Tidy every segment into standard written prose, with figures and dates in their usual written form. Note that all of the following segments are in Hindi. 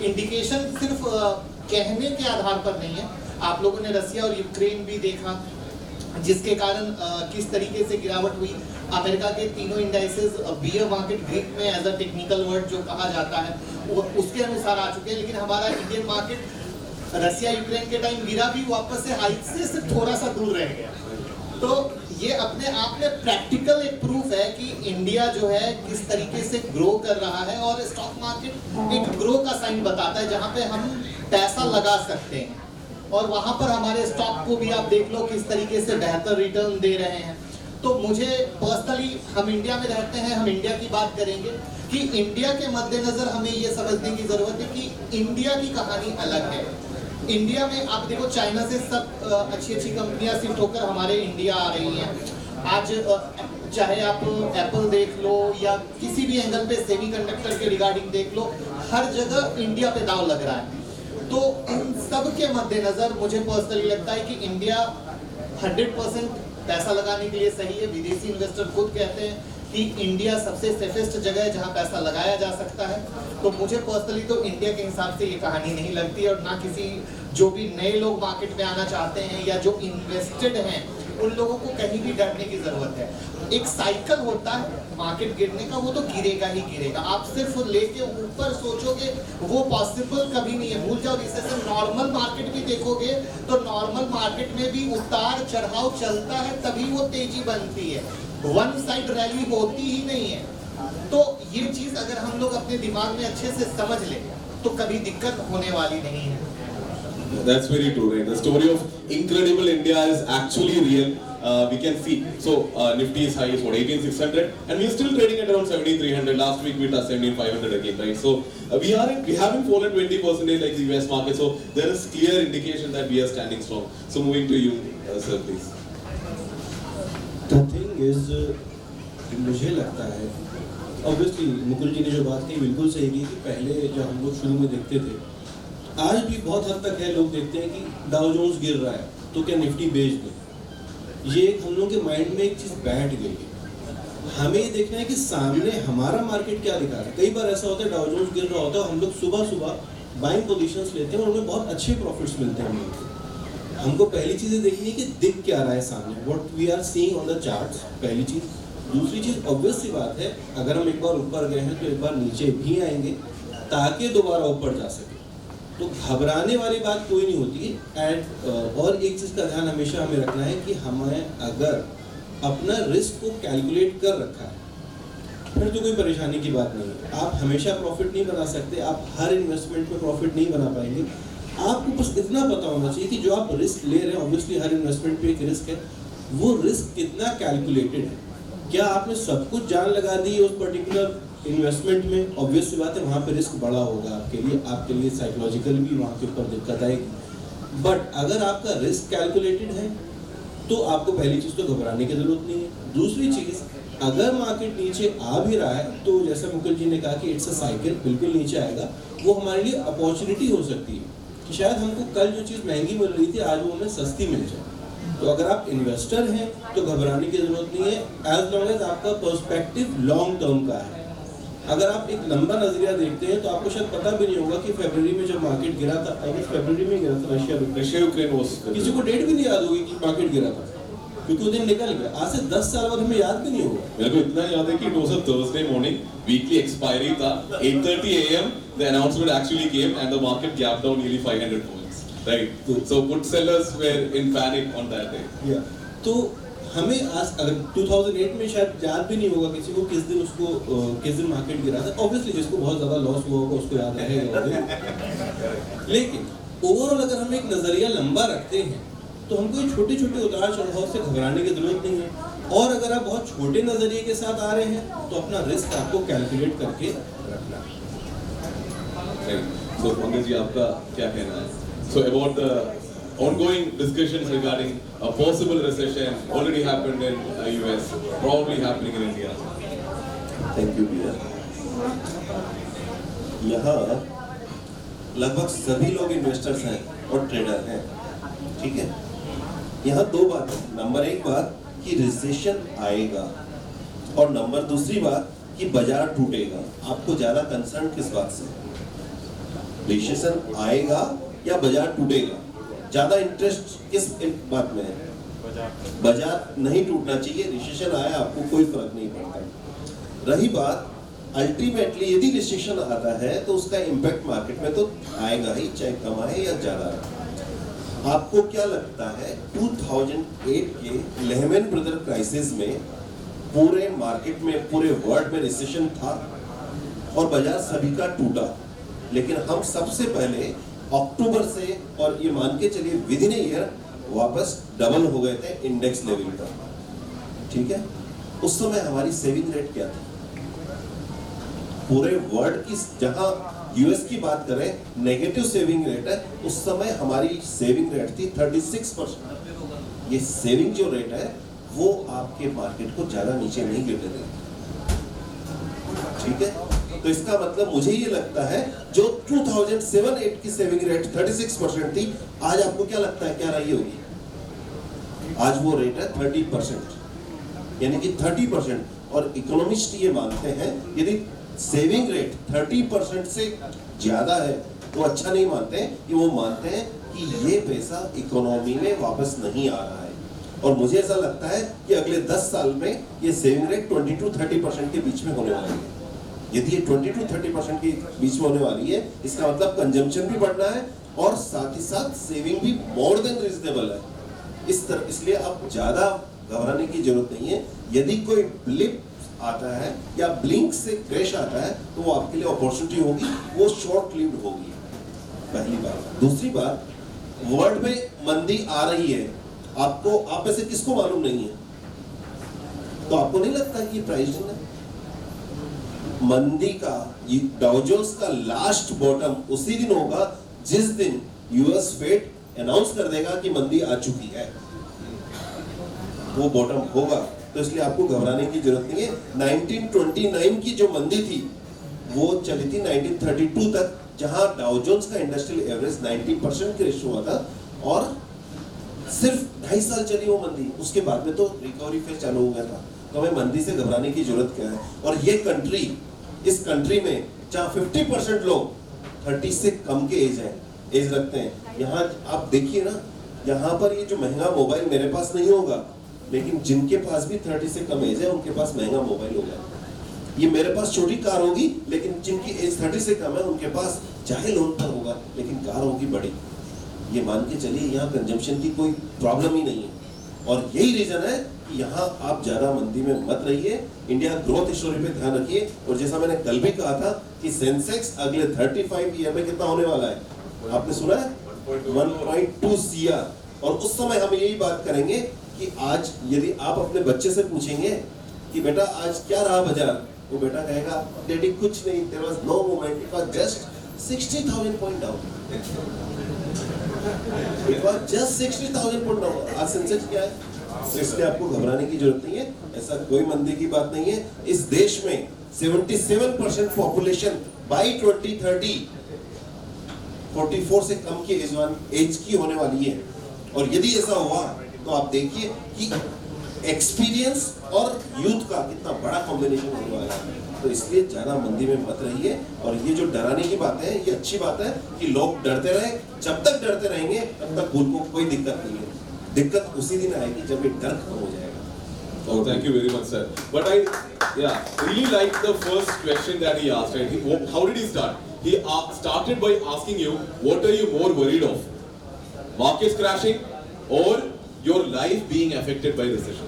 इंडिकेशन सिर्फ कहने के आधार पर नहीं है। आप लोगों ने रसिया और यूक्रेन भी देखा, जिसके कारण किस तरीके से गिरावट हुई। अमेरिका के तीनों इंडाइसेस बियर मार्केट ग्रीक में एज अ टेक्निकल वर्ड जो कहा जाता है वो उसके अनुसार आ चुके हैं, लेकिन हमारा इंडियन मार्केट रसिया यूक्रेन के टाइम गिरा भी वापस से हाइट से सिर्फ थोड़ा सा दूर रह गया। तो ये अपने आप में प्रैक्टिकल एक प्रूफ है कि इंडिया जो है किस तरीके से ग्रो कर रहा है, और स्टॉक मार्केट एक ग्रो का साइन बताता है जहां पे हम पैसा लगा सकते हैं, और वहां पर हमारे स्टॉक को भी आप देख लो किस तरीके से बेहतर रिटर्न दे रहे हैं। तो मुझे पर्सनली, हम इंडिया में रहते हैं, हम इंडिया की बात करेंगे कि इंडिया के मद्देनजर हमें ये समझने की जरूरत है कि इंडिया की कहानी अलग है। इंडिया में आप देखो चाइना से सब अच्छी अच्छी कंपनियां शिफ्ट होकर हमारे इंडिया आ रही हैं। आज चाहे आप एप्पल देख लो या किसी भी एंगल पे सेमीकंडक्टर के रिगार्डिंग देख लो, हर जगह इंडिया पे दांव लग रहा है। तो इन सब के मद्देनजर मुझे पर्सनली लगता है कि इंडिया 100% पैसा लगाने के लिए सही है। विदेशी इन्वेस्टर खुद कहते हैं कि इंडिया सबसे सेफेस्ट जगह है जहां पैसा लगाया जा सकता है। तो मुझे पर्सनली तो इंडिया के हिसाब से ये कहानी नहीं लगती, और ना किसी जो भी नए लोग मार्केट में आना चाहते हैं या जो इन्वेस्टेड हैं उन लोगों को कहीं भी डरने की जरूरत है। एक साइकिल होता है मार्केट गिरने का, वो तो गिरेगा ही गिरेगा। आप सिर्फ लेके ऊपर सोचोगे वो पॉसिबल कभी नहीं है। भूल जाओ रिसेशन। नॉर्मल मार्केट भी देखोगे तो नॉर्मल मार्केट में भी उतार चढ़ाव चलता है, तभी वो तेजी बनती है। वन साइड रैली होती ही नहीं है। तो ये चीज अगर हम लोग अपने दिमाग में अच्छे से समझ लें तो कभी दिक्कत होने वाली नहीं है। That's very true, right? The story of incredible India is actually real. We can see. So Nifty is high is what 18,600, and we are still trading at around 17,300. Last week we touched 17,500 again, right? So we haven't fallen 20% like the US market. So there is clear indication that we are standing strong. So moving to you, sir, please. The thing is, मुझे लगता है, obviously मुकुल जी ने जो बात कही बिल्कुल सही की कि पहले जब हम लोग शुरू में देखते थे, आज भी बहुत हद तक है लोग देखते हैं कि डाउ जोन्स गिर रहा है तो क्या निफ्टी बेच दें। ये हम लोग के माइंड में एक चीज़ बैठ गई है। हमें ये देखना है कि सामने हमारा मार्केट क्या दिखा रहा है। कई बार ऐसा होता है डाउ जोन्स गिर रहा होता है, हम लोग सुबह सुबह बाइंग पोजीशंस लेते हैं और उनमें बहुत अच्छे प्रॉफिट्स मिलते हैं हमें। हमको पहली चीज़ें देखनी है कि दिख क्या रहा है सामने, what we are seeing on the charts, पहली चीज़। दूसरी चीज़ ऑब्वियस सी बात है, अगर हम एक बार ऊपर गए हैं तो एक बार नीचे भी आएंगे ताकि दोबारा ऊपर जा सके। तो घबराने वाली बात कोई नहीं होती है। और एक चीज़ का ध्यान हमेशा हमें रखना है कि हमें अगर अपना रिस्क को कैलकुलेट कर रखा है फिर तो कोई परेशानी की बात नहीं है। आप हमेशा प्रॉफिट नहीं बना सकते, आप हर इन्वेस्टमेंट में प्रॉफिट नहीं बना पाएंगे। आपको बस इतना पता होना चाहिए कि जो आप रिस्क ले रहे हैं, ऑब्वियसली हर इन्वेस्टमेंट पे एक रिस्क है, वो रिस्क कितना कैलकुलेटेड है। क्या आपने सब कुछ जान लगा दी उस पर्टिकुलर इन्वेस्टमेंट में, ऑब्वियस सी बात है वहाँ पे रिस्क बड़ा होगा आपके लिए साइकोलॉजिकल भी वहाँ के ऊपर दिक्कत आएगी। बट अगर आपका रिस्क कैलकुलेटेड है तो आपको पहली चीज़ तो घबराने की जरूरत नहीं है। दूसरी चीज़, अगर मार्केट नीचे आ भी रहा है तो जैसा मुकुल जी ने कहा कि इट्स अ साइकिल, बिल्कुल नीचे आएगा, वो हमारे लिए अपॉर्चुनिटी हो सकती है कि शायद हमको कल जो चीज़ महंगी मिल रही थी आज वो हमें सस्ती मिल जाए। तो अगर आप इन्वेस्टर हैं तो घबराने की जरूरत नहीं है, एज लॉन्ग एज आपका पर्सपेक्टिव लॉन्ग टर्म का है। अगर आप एक लंबा नजरिया देखते हैं तो आपको शायद पता भी नहीं होगा कि फरवरी में जब मार्केट गिरा था, फरवरी में गिरा था रशिया यूक्रेन, किसी को डेट भी नहीं याद होगी कि मार्केट गिरा था, क्योंकि वो दिन निकल गया। आज से 10 साल बाद हमें याद भी नहीं होगा। मेरे को इतना याद है कि it was a Thursday morning, weekly expiry था, 8:30 AM the announcement actually came and the market gapped down nearly 500 points, right? So put sellers were in panic on that day. Yeah. तो हमें आज अगर 2008 में शायद याद भी नहीं होगा किसी को किस दिन मार्केट गिरा था। ऑब्वियसली जिसको बहुत ज्यादा लॉस हुआ होगा उसको याद रहेगा। लेकिन ओवरऑल अगर हम एक नजरिया लंबा रखते हैं तो हमको ये छोटे छोटे उतार चढ़ाव से घबराने की जरूरत नहीं है। और अगर आप बहुत छोटे नजरिए के साथ आ रहे हैं तो अपना रिस्क आपको कैलकुलेट करके रखना है। So पंकज जी आपका क्या कहना है? So about the ongoing discussions regarding a possible recession already happened in US, probably happening in India. Thank you भैया। यहाँ लगभग सभी लोग इन्वेस्टर्स हैं और ट्रेडर हैं, ठीक है। यहाँ दो बात है, नंबर एक बात कि रिसेशन आएगा और नंबर दूसरी बात कि बाजार टूटेगा। आपको ज्यादा कंसर्न किस बात से? रिसेशन आएगा या बाजार टूटेगा? ज्यादा इंटरेस्ट किस बात में है? बाजार नहीं टूटना चाहिए, रिसेशन आया आपको कोई फर्क नहीं पड़ता। रही बात अल्टीमेटली यदि रिसेशन आता है तो उसका इम्पैक्ट मार्केट में तो आएगा ही, चाहे कम आए या ज्यादा आए। आपको क्या लगता है 2008 के लेहमैन ब्रदर क्राइसिस में पूरे मार्केट में, पूरे वर्ल्ड में रिसेशन था और बाजार सभी का टूटा, लेकिन हम सबसे पहले अक्टूबर से, और ये मान के चलिए विद इन ईयर वापस डबल हो गए थे इंडेक्स लेवल पर। ठीक है, उस समय हमारी सेविंग रेट क्या थी? पूरे वर्ल्ड की, जहां यूएस की बात करें नेगेटिव सेविंग रेट है, उस समय हमारी सेविंग रेट थी 36%। ये सेविंग जो रेट है वो आपके मार्केट को ज्यादा नीचे नहीं गिरने देगी। ठीक है, तो इसका मतलब मुझे ये लगता है जो 2007-8 की सेविंग रेट 36% थी, आज आपको क्या लगता है क्या रही होगी? आज वो रेट है 30%, यानी कि 30%। और इकोनॉमिस्ट ये मानते हैं यदि सेविंग रेट 30% से ज्यादा है तो अच्छा नहीं मानते हैं, कि वो मानते हैं कि ये पैसा इकोनॉमी में वापस नहीं आ रहा है। और मुझे ऐसा लगता है कि अगले 10 साल में ये सेविंग रेट 20-30% के बीच में होने वाली है। यदि ये 20-30% के बीच में होने वाली है, इसका मतलब कंजम्पशन भी बढ़ना है और साथ ही साथ सेविंग भी मोर देन रीजनेबल है। इसलिए अब ज्यादा घबराने की जरूरत नहीं है। यदि कोई ब्लिप आता है या ब्लिंक से क्रैश आता है तो वो आपके लिए अपॉर्चुनिटी होगी, वो शॉर्ट लिव्ड होगी, पहली बात। दूसरी बात, वर्ल्ड में मंदी आ रही है, आपको, आप में से किसको मालूम नहीं है? तो आपको नहीं लगता कि प्राइस है? मंदी का, डाउ जोन्स का लास्ट बॉटम उसी दिन होगा जिस दिन यूएस फेड अनाउंस कर देगा कि मंदी आ चुकी है, वो बॉटम होगा। तो इसलिए आपको घबराने की जरूरत नहीं है। 1929 की जो मंदी थी वो चली थी 1932 तक, जहां डाउ जोन्स का इंडस्ट्रियल एवरेज 90% के रेशो हुआ था और सिर्फ 2.5 साल चली वो मंदी। उसके बाद में तो रिकवरी फेज चालू हो गया था। तो हमें मंदी से घबराने की जरूरत क्या है? और ये कंट्री, इस कंट्री में जहां 50% लोग 30 से कम के एज रखते हैं, यहाँ आप देखिए ना, यहाँ पर ये जो महंगा मोबाइल मेरे पास नहीं होगा, लेकिन जिनके पास भी 30 से कम एज है उनके पास महंगा मोबाइल होगा। ये मेरे पास छोटी कार होगी, लेकिन जिनकी एज 30 से कम है उनके पास चाहे लोन पर होगा लेकिन कार होगी बड़ी। ये मान के चलिए यहाँ कंजम्पशन की कोई प्रॉब्लम ही नहीं है। और यही रीजन है कि यहाँ आप ज्यादा मंदी में मत रहिए, इंडिया ग्रोथ स्टोरी पे ध्यान रखिए। और जैसा मैंने कल भी कहा था कि सेंसेक्स अगले 35 ईयर में कितना होने वाला है, आपने सुना है? 1.2 CR। और उस समय हम यही बात करेंगे कि आज यदि आप अपने बच्चे से पूछेंगे कि बेटा आज क्या रहा बाजार, वो बेटा कहेगा डैडी कुछ नहीं, there was no movement, it was just 60,000 point down, it was just 60,000 point down. आज सेंसेक्स क्या है? तो इसलिए आपको घबराने की जरूरत नहीं है, ऐसा कोई मंदी की बात नहीं है। इस देश में 77% पॉपुलेशन बाय 2030 44 से कम की एज की होने वाली है। और यदि ऐसा हुआ तो आप देखिए कि एक्सपीरियंस और यूथ का कितना बड़ा कॉम्बिनेशन होने वाला है। तो इसलिए ज्यादा मंदी में मत रहिए। और ये जो डराने की बात है, ये अच्छी बात है कि लोग डरते रहे। जब तक डरते रहेंगे तब तक बुल को कोई दिक्कत नहीं है। दिक्कत उसी दिन आएगी जब ये डर खत्म हो जाएगा। Oh, thank you very much, sir. But I, really like the first question that he asked. Right? How did he start? He started by asking you, what are you more worried of? Markets crashing or your life being affected by recession?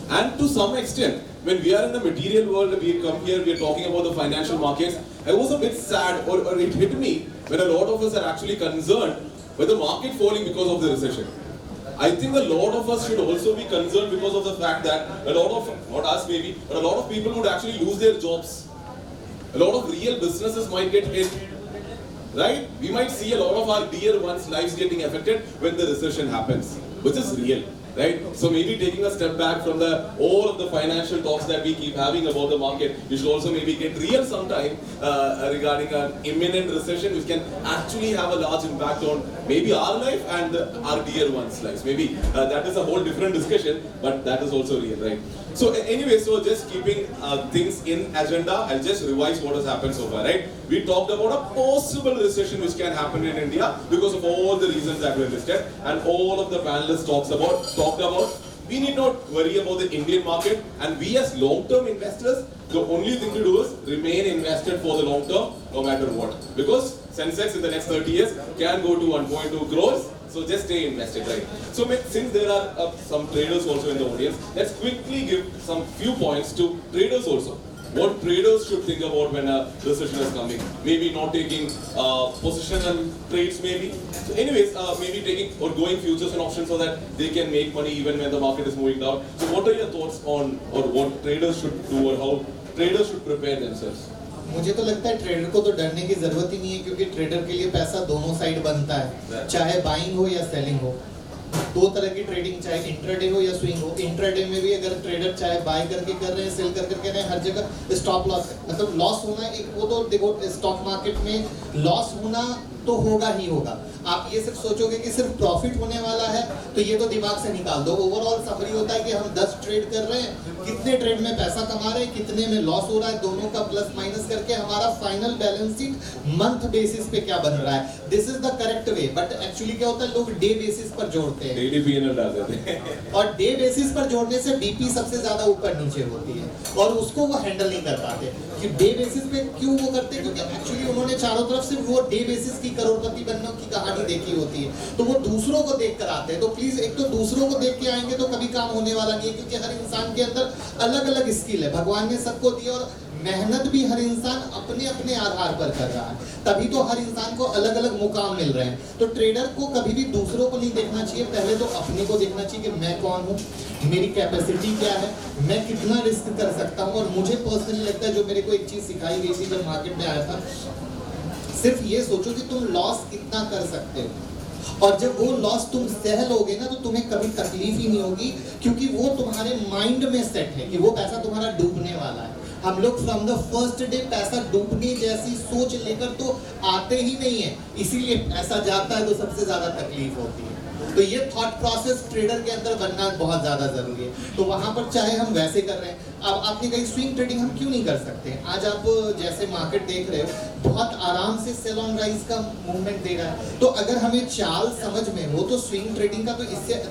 And to some extent, when we are in the material world, we come here, we are talking about the financial markets. I was a bit sad, or it hit me when a lot of us are actually concerned with the market falling because of the recession. I think a lot of us should also be concerned because of the fact that a lot of, not us maybe, but a lot of people would actually lose their jobs. A lot of real businesses might get hit, right? We might see a lot of our dear ones' lives getting affected when the recession happens, which is real, right? So maybe taking a step back from all of the financial talks that we keep having about the market, you should also maybe get real sometime regarding an imminent recession, which can actually have a large impact on maybe our life and our dear ones' lives. Maybe that is a whole different discussion, but that is also real, right? So anyway, so just keeping things in agenda, I'll just revise what has happened so far, right? we talked about a possible recession which can happen in India because of all the reasons that were listed, and all of the panelists talked about. We need not worry about the Indian market, and we as long-term investors, the only thing to do is remain invested for the long term, no matter what. Because Sensex in the next 30 years can go to 1.2 crores, so just stay invested, right? So since there are some traders also in the audience, let's quickly give some few points to traders also. What traders should think about when a recession is coming? Maybe not taking positional trades, maybe. So anyways, maybe taking or going futures and options so that they can make money even when the market is moving down. So what are your thoughts on or what traders should do or how traders should prepare themselves? मुझे तो लगता है ट्रेडर को तो डरने की जरूरत ही नहीं है, क्योंकि ट्रेडर के लिए पैसा दोनों साइड बनता है, चाहे बाइंग हो या सेलिंग हो। दो तरह की ट्रेडिंग, चाहे इंट्राडे हो या स्विंग हो। इंट्राडे में भी अगर ट्रेडर चाहे बाय करके कर रहे हैं, सेल करके कर रहे हैं, हर जगह स्टॉप लॉस है, मतलब लॉस होना एक, वो तो देखो स्टॉक मार्केट में लॉस होना तो होगा ही होगा। आप ये सिर्फ सोचोगे कि सिर्फ प्रॉफिट होने वाला है तो ये तो दिमाग से निकाल दो। ओवरऑल समरी होता है कि हम 10 ट्रेड कर रहे हैं, कितने ट्रेड में पैसा कमा रहे हैं, कितने में लॉस हो रहा है, दोनों का प्लस माइनस करके हमारा final balance sheet month basis पे क्या बन रहा है। This is the correct way. But actually क्या होता है, लोग डे बेसिस पर जोड़ते हैं, डेली पीएनएल डाल देते हैं और डे बेसिस पर जोड़ने से बीपी सबसे ज्यादा ऊपर नीचे होती है और उसको वो हैंडल नहीं कर पाते। कि डे बेसिस पे क्यों वो करते हैं, क्योंकि एक्चुअली उन्होंने चारों तरफ सिर्फ वो डे बेसिस की करोड़पति बनने की कहानी देखी होती है, तो वो दूसरों को देख कर आते हैं। तो प्लीज एक तो दूसरों को देख के आएंगे तो कभी काम होने वाला नहीं है, क्योंकि हर इंसान के अंदर अलग अलग स्किल है, भगवान ने सबको दी, और मेहनत भी हर इंसान अपने अपने आधार पर कर रहा है, तभी तो हर इंसान को अलग अलग मुकाम मिल रहे हैं। तो ट्रेडर को कभी भी दूसरों को नहीं देखना चाहिए, पहले तो अपने को देखना चाहिए कि मैं कौन हूँ, मेरी कैपेसिटी क्या है, मैं कितना रिस्क कर सकता हूँ। और मुझे पर्सनली लगता है, जो मेरे को एक चीज सिखाई गई थी जब मार्केट में आया था, सिर्फ ये सोचो कि तुम लॉस कितना कर सकते हो, और जब वो लॉस तुम सह लोगे ना तो तुम्हें कभी तकलीफ ही नहीं होगी, क्योंकि वो तुम्हारे माइंड में सेट है कि वो पैसा तुम्हारा डूबने वाला है। हम लोग फ्रॉम द फर्स्ट डे पैसा डूबने जैसी सोच लेकर तो आते ही नहीं है, इसीलिए पैसा जाता है तो सबसे ज्यादा तकलीफ होती है। तो ये थॉट प्रोसेस ट्रेडर के अंदर बनना बहुत ज्यादा जरूरी है। तो वहां पर चाहे हम वैसे कर रहे हैं, अब आपने कही स्विंग ट्रेडिंग हम क्यों नहीं कर सकते। आज आप जैसे मार्केट देख रहे हो, बहुत आराम से सेल ऑन राइज का मूवमेंट दे रहा है, तो अगर हमें चाल समझ में हो तो स्विंग ट्रेडिंग का तो इससे